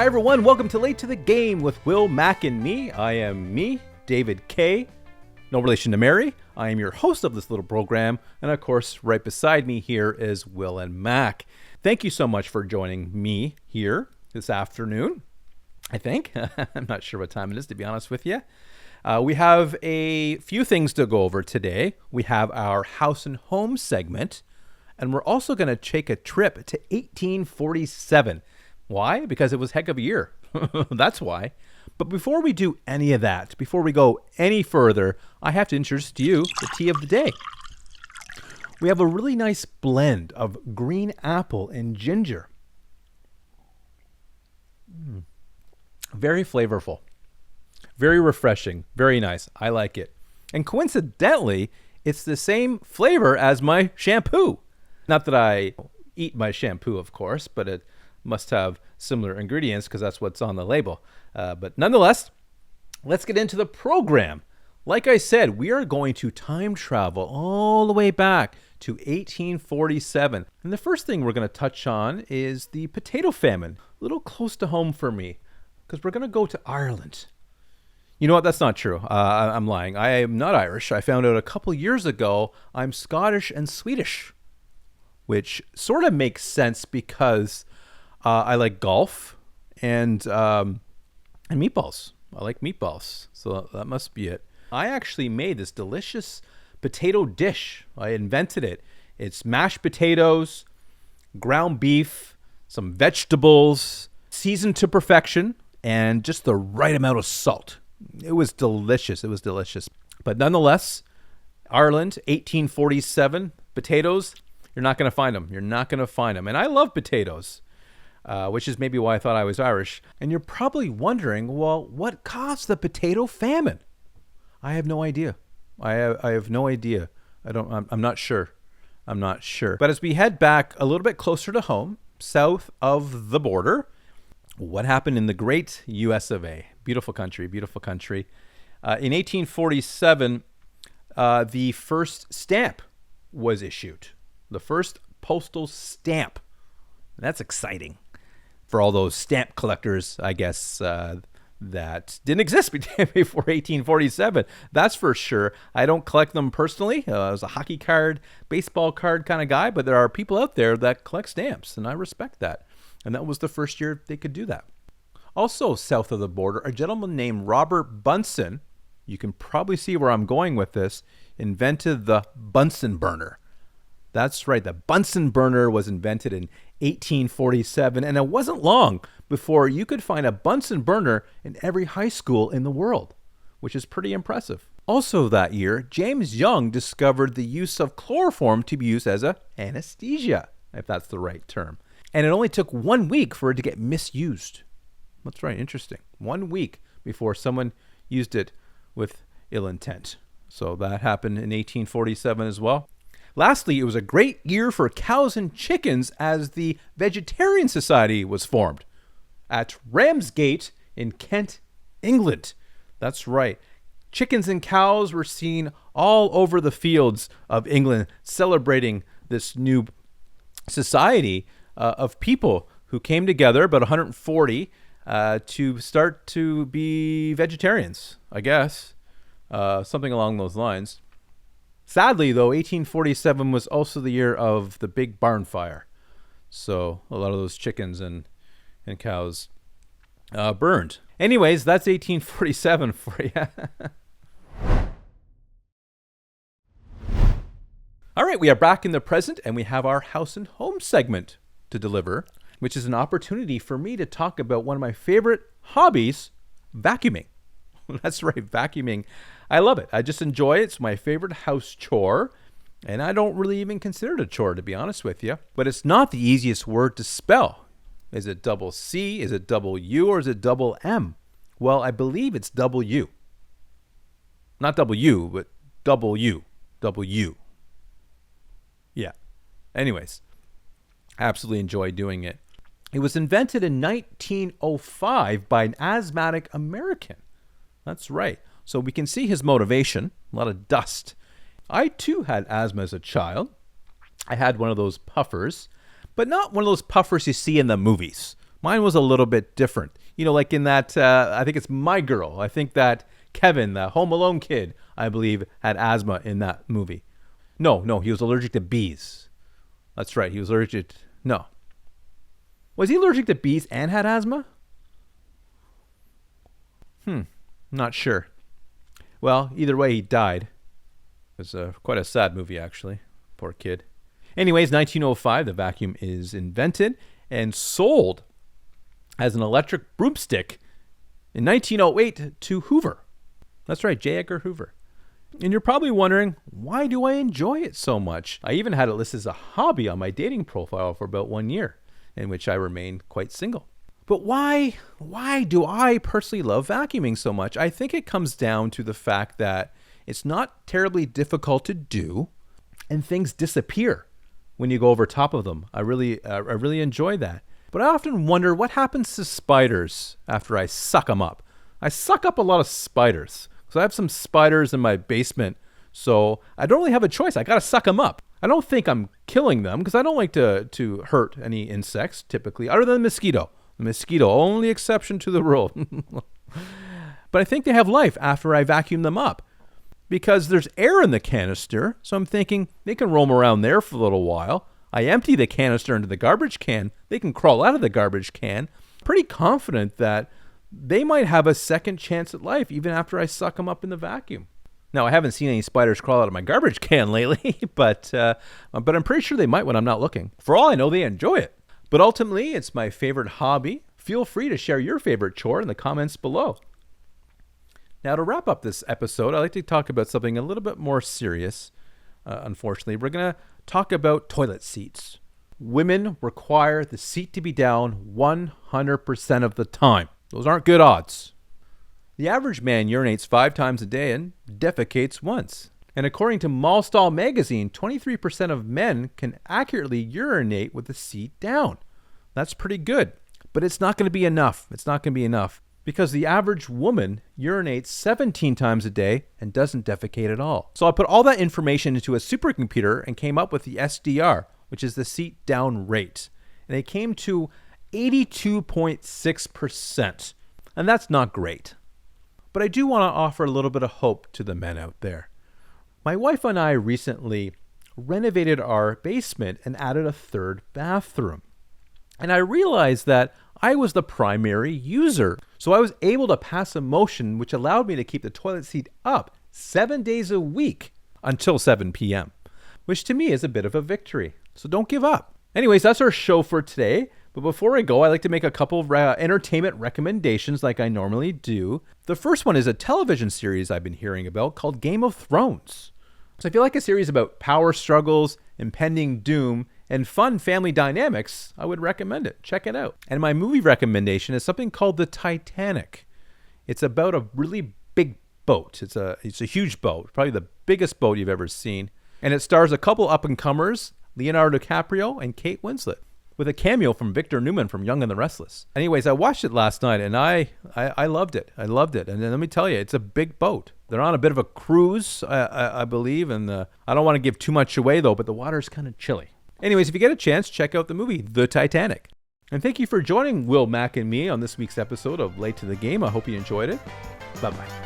Hi everyone, welcome to Late to the Game with Will, Mac, and me. I am me, David K. No relation to Mary. I am your host of this little program, and of course, right beside me here is Will and Mac. Thank you so much for joining me here this afternoon, I think. I'm not sure what time it is, to be honest with you. We have a few things to go over today. We have our House and Home segment, and we're also going to take a trip to 1847. Why? Because it was a heck of a year. That's why. But before we do any of that, before we go any further, I have to introduce to you the tea of the day. We have a really nice blend of green apple and ginger. Very flavorful. Very refreshing. Very nice. I like it. And coincidentally, it's the same flavor as my shampoo. Not that I eat my shampoo, of course, but it must have similar ingredients because that's what's on the label. But nonetheless, let's get into the program. Like I said, we are going to time travel all the way back to 1847. And the first thing we're going to touch on is the potato famine. A little close to home for me because we're going to go to Ireland. You know what? That's not true. I'm lying. I am not Irish. I found out a couple years ago I'm Scottish and Swedish, which sort of makes sense because I like golf and meatballs. I like meatballs, so that must be it. I actually made this delicious potato dish. I invented it. It's mashed potatoes, ground beef, some vegetables, seasoned to perfection, and just the right amount of salt. It was delicious. It was delicious. But nonetheless, Ireland, 1847, potatoes, you're not going to find them. You're not going to find them. And I love potatoes. Which is maybe why I thought I was Irish. And you're probably wondering, well, what caused the potato famine? I have no idea. I have no idea. I'm not sure. I'm not sure. But as we head back a little bit closer to home, south of the border, what happened in the great US of A? Beautiful country, beautiful country. In 1847, the first stamp was issued. The first postal stamp. That's exciting. For all those stamp collectors, I guess, that didn't exist before 1847. That's for sure. I don't collect them personally. I was a hockey card, baseball card kind of guy, but there are people out there that collect stamps, and I respect that. And that was the first year they could do that. Also south of the border, a gentleman named Robert Bunsen, you can probably see where I'm going with this, invented the Bunsen burner. That's right. The Bunsen burner was invented in 1847, and it wasn't long before you could find a Bunsen burner in every high school in the world, which is pretty impressive. Also that year, James Young discovered the use of chloroform to be used as an anesthesia, if that's the right term. And it only took 1 week for it to get misused. That's right. Interesting. 1 week before someone used it with ill intent. So that happened in 1847 as well. Lastly, it was a great year for cows and chickens as the Vegetarian Society was formed at Ramsgate in Kent, England. That's right. Chickens and cows were seen all over the fields of England celebrating this new society of people who came together, about 140, to start to be vegetarians, I guess. Something along those lines. Sadly, though, 1847 was also the year of the big barn fire. So a lot of those chickens and cows burned. Anyways, that's 1847 for you. All right, we are back in the present, and we have our House and Home segment to deliver, which is an opportunity for me to talk about one of my favorite hobbies, vacuuming. That's right, vacuuming. I love it. I just enjoy it. It's my favorite house chore, and I don't really even consider it a chore, to be honest with you. But it's not the easiest word to spell. Is it double C? Is it double U? Or is it double M? Well, I believe it's W. Not W, but W. W. Yeah. Anyways, I absolutely enjoy doing it. It was invented in 1905 by an asthmatic American. That's right. So we can see his motivation, a lot of dust. I too had asthma as a child. I had one of those puffers, but not one of those puffers you see in the movies. Mine was a little bit different. You know, like in that, I think it's My Girl. I think that Kevin, the Home Alone kid, I believe, had asthma in that movie. No, he was allergic to bees. That's right, he was allergic. No. Was he allergic to bees and had asthma? Not sure. Well, either way, he died. It was quite a sad movie, actually. Poor kid. Anyways, 1905, the vacuum is invented and sold as an electric broomstick in 1908 to Hoover. That's right, J. Edgar Hoover. And you're probably wondering, why do I enjoy it so much? I even had it listed as a hobby on my dating profile for about 1 year, in which I remained quite single. But why do I personally love vacuuming so much? I think it comes down to the fact that it's not terribly difficult to do, and things disappear when you go over top of them. I really enjoy that. But I often wonder what happens to spiders after I suck them up. I suck up a lot of spiders. So I have some spiders in my basement, so I don't really have a choice. I got to suck them up. I don't think I'm killing them because I don't like to hurt any insects typically, other than the mosquito. The mosquito, only exception to the rule. But I think they have life after I vacuum them up because there's air in the canister. So I'm thinking they can roam around there for a little while. I empty the canister into the garbage can. They can crawl out of the garbage can. Pretty confident that they might have a second chance at life even after I suck them up in the vacuum. Now, I haven't seen any spiders crawl out of my garbage can lately, but I'm pretty sure they might when I'm not looking. For all I know, they enjoy it. But ultimately, it's my favorite hobby. Feel free to share your favorite chore in the comments below. Now, to wrap up this episode, I'd like to talk about something a little bit more serious. Unfortunately, we're going to talk about toilet seats. Women require the seat to be down 100% of the time. Those aren't good odds. The average man urinates 5 times a day and defecates once. And according to Mallstall magazine, 23% of men can accurately urinate with the seat down. That's pretty good, but it's not going to be enough. It's not going to be enough because the average woman urinates 17 times a day and doesn't defecate at all. So I put all that information into a supercomputer and came up with the SDR, which is the seat down rate. And it came to 82.6%. And that's not great. But I do want to offer a little bit of hope to the men out there. My wife and I recently renovated our basement and added a 3rd bathroom. And I realized that I was the primary user. So I was able to pass a motion which allowed me to keep the toilet seat up 7 days a week until 7 p.m., which to me is a bit of a victory. So don't give up. Anyways, that's our show for today. But before I go, I'd like to make a couple of entertainment recommendations like I normally do. The first one is a television series I've been hearing about called Game of Thrones. So if you like a series about power struggles, impending doom, and fun family dynamics, I would recommend it. Check it out. And my movie recommendation is something called The Titanic. It's about a really big boat. It's a huge boat, probably the biggest boat you've ever seen. And it stars a couple up-and-comers, Leonardo DiCaprio and Kate Winslet, with a cameo from Victor Newman from Young and the Restless. Anyways, I watched it last night and I loved it. I loved it. And then let me tell you, it's a big boat. They're on a bit of a cruise, I believe. And I don't want to give too much away, though, but the water's kind of chilly. Anyways, if you get a chance, check out the movie, The Titanic. And thank you for joining Will, Mac, and me on this week's episode of Late to the Game. I hope you enjoyed it. Bye-bye.